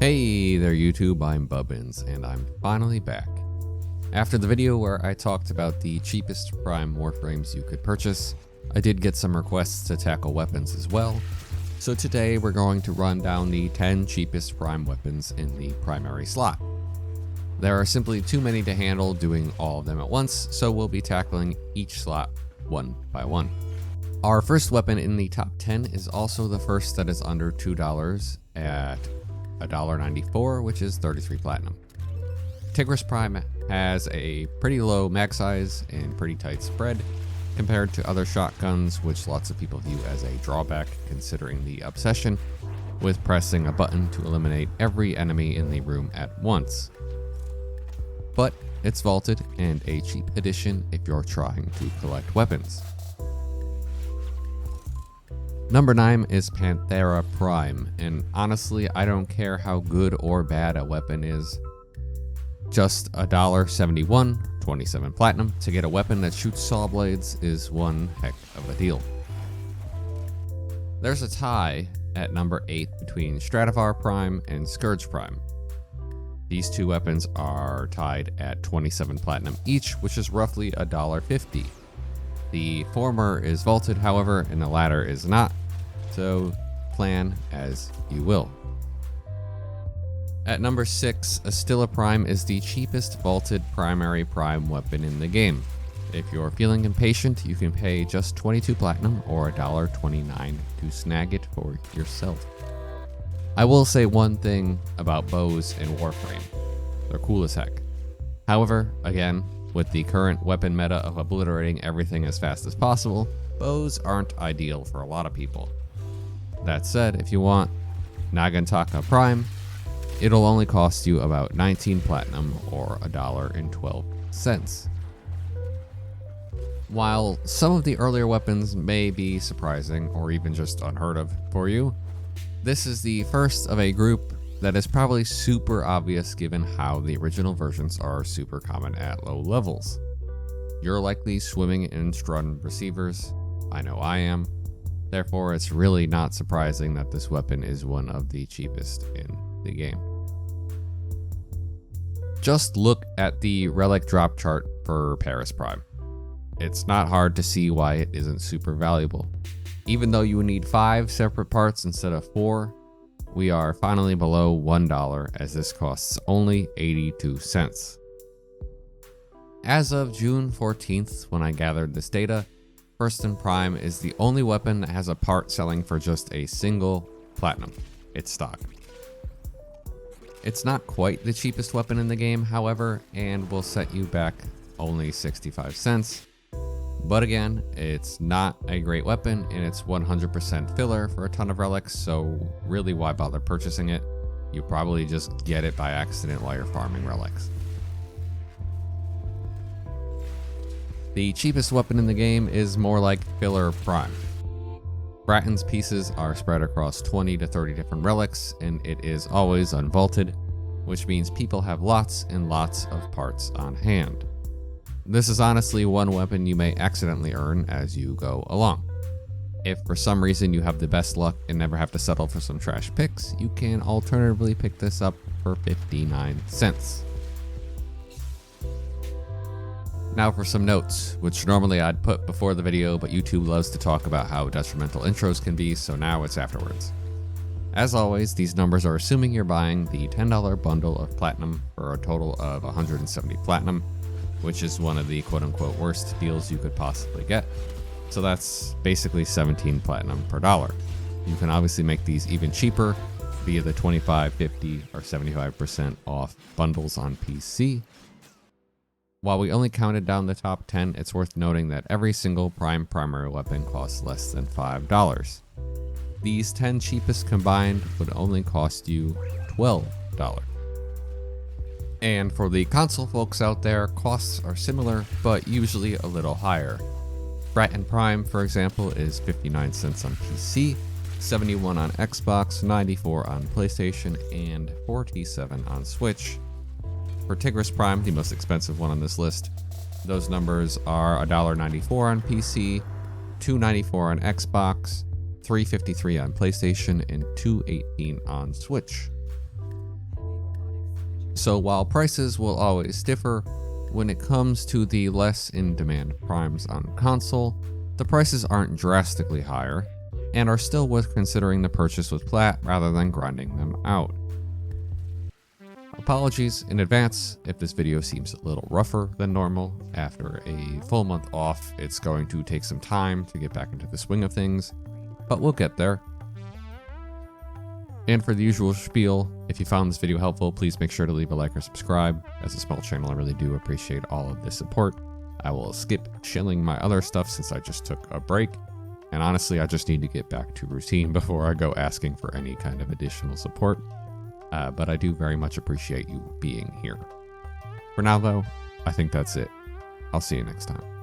Hey there YouTube, I'm Bubbins, and I'm finally back. After the video where I talked about the cheapest Prime Warframes you could purchase, I did get some requests to tackle weapons as well, so today we're going to run down the 10 cheapest Prime weapons in the primary slot. There are simply too many to handle doing all of them at once, so we'll be tackling each slot one by one. Our first weapon in the top 10 is also the first that is under $2 at $1.94, which is 33 platinum. Tigris Prime has a pretty low mag size and pretty tight spread compared to other shotguns, which lots of people view as a drawback considering the obsession with pressing a button to eliminate every enemy in the room at once. But it's vaulted and a cheap addition if you're trying to collect weapons. Number 9 is Panthera Prime, and honestly I don't care how good or bad a weapon is. Just $1.71, 27 platinum, to get a weapon that shoots saw blades is one heck of a deal. There's a tie at number 8 between Stradivar Prime and Scourge Prime. These two weapons are tied at 27 platinum each, which is roughly $1.50. The former is vaulted, however, and the latter is not, so plan as you will. At number 6, Astilla Prime is the cheapest vaulted primary Prime weapon in the game. If you're feeling impatient, you can pay just 22 platinum or $1.29 to snag it for yourself. I will say one thing about bows in Warframe. They're cool as heck. However, again, with the current weapon meta of obliterating everything as fast as possible, bows aren't ideal for a lot of people. That said, if you want Nagantaka Prime, it'll only cost you about 19 platinum or $1.12. While some of the earlier weapons may be surprising or even just unheard of for you, this is the first of a group that is probably super obvious given how the original versions are super common at low levels. You're likely swimming in Strun receivers, I know I am, therefore it's really not surprising that this weapon is one of the cheapest in the game. Just look at the relic drop chart for Paris Prime. It's not hard to see why it isn't super valuable. Even though you would need 5 separate parts instead of 4, we are finally below $1 as this costs only 82 cents. As of June 14th, when I gathered this data, Firsten Prime is the only weapon that has a part selling for just a single platinum. It's stock. It's not quite the cheapest weapon in the game, however, and will set you back only 65 cents. But again, it's not a great weapon and it's 100% filler for a ton of relics, so really why bother purchasing it? You probably just get it by accident while you're farming relics. The cheapest weapon in the game is more like filler Prime. Bratton's pieces are spread across 20 to 30 different relics and it is always unvaulted, which means people have lots and lots of parts on hand. This is honestly one weapon you may accidentally earn as you go along. If for some reason you have the best luck and never have to settle for some trash picks, you can alternatively pick this up for 59 cents. Now for some notes, which normally I'd put before the video, but YouTube loves to talk about how detrimental intros can be, so now it's afterwards. As always, these numbers are assuming you're buying the $10 bundle of platinum for a total of 170 platinum, which is one of the quote-unquote worst deals you could possibly get. So that's basically 17 platinum per dollar. You can obviously make these even cheaper via the 25, 50, or 75% off bundles on PC. While we only counted down the top 10, it's worth noting that every single Prime primary weapon costs less than $5. These 10 cheapest combined would only cost you $12. And for the console folks out there, costs are similar, but usually a little higher. Bratton Prime, for example, is 59 cents on PC, 71 on Xbox, 94 on PlayStation, and 47 on Switch. For Tigris Prime, the most expensive one on this list, those numbers are $1.94 on PC, $2.94 on Xbox, $3.53 on PlayStation, and $2.18 on Switch. So while prices will always differ, when it comes to the less in-demand primes on console, the prices aren't drastically higher, and are still worth considering the purchase with plat rather than grinding them out. Apologies in advance if this video seems a little rougher than normal. After a full month off, it's going to take some time to get back into the swing of things, but we'll get there. And for the usual spiel, if you found this video helpful, please make sure to leave a like or subscribe. As a small channel, I really do appreciate all of this support. I will skip chilling my other stuff since I just took a break. And honestly, I just need to get back to routine before I go asking for any kind of additional support. But I do very much appreciate you being here. For now, though, I think that's it. I'll see you next time.